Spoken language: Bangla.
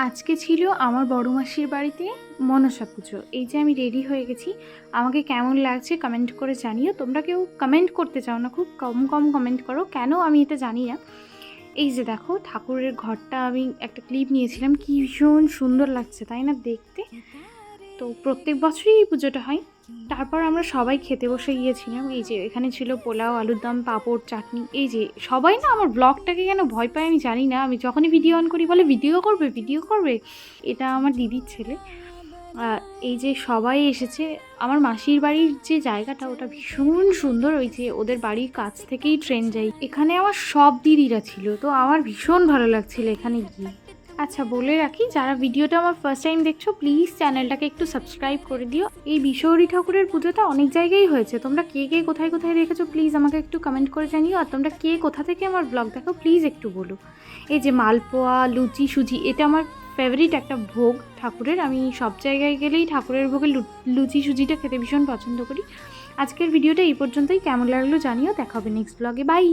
আজকে ছিল আমার বড় মাসির বাড়িতে মনসা পুজো। এই যে আমি রেডি হয়ে গেছি, আমাকে কেমন লাগছে কমেন্ট করে জানিও। তোমরা কেউ কমেন্ট করতে চাও না, খুব কম কম কমেন্ট করো, কেন আমি এটা জানি না। এই যে দেখো ঠাকুরের ঘরটা আমি একটা ক্লিপ নিয়েছিলাম, কি ভীষণ সুন্দর লাগছে তাই না দেখতে। তো প্রত্যেক বছরই এই পুজোটা হয়। তারপর আমরা সবাই খেতে বসে গিয়েছিলাম। এই যে এখানে ছিল পোলাও, আলুর দম, পাঁপড়, চাটনি। এই যে সবাই না আমার ব্লগটাকে কেন ভয় পায় আমি জানি না। আমি যখনই ভিডিও অন করি বলে ভিডিও করবে ভিডিও করবে। এটা আমার দিদির ছেলে। এই যে সবাই এসেছে। আমার মাসির বাড়ির যে জায়গাটা ওটা ভীষণ সুন্দর। ওই যে ওদের বাড়ির কাছ থেকেই ট্রেন যায়। এখানে আমার সব দিদিরা ছিল, তো আমার ভীষণ ভালো লাগছিল এখানে গিয়ে। আচ্ছা বলে রাখি, যারা ভিডিওটা আমার ফার্স্ট টাইম দেখছো প্লিজ চ্যানেলটাকে একটু সাবস্ক্রাইব করে দিও। এই বিশ্বহরি ঠাকুরের পুজোটা অনেক জায়গায় হয়েছে, তোমরা কে কে কোথায় কোথায় দেখেছো প্লিজ আমাকে একটু কমেন্ট করে জানিও। আর তোমরা কে কোথা থেকে আমার ব্লগ দেখো প্লিজ একটু বলো। এই যে মালপোয়া, লুচি, সুজি, এটা আমার ফেভারিট একটা ভোগ ঠাকুরের। আমি সব জায়গায় গেলেই ঠাকুরের ভোগে লুচি সুজিটা খেতে ভীষণ পছন্দ করি। আজকের ভিডিওটা এই পর্যন্তই। কেমন লাগলো জানিও। দেখা হবে নেক্সট ব্লগে। বাই।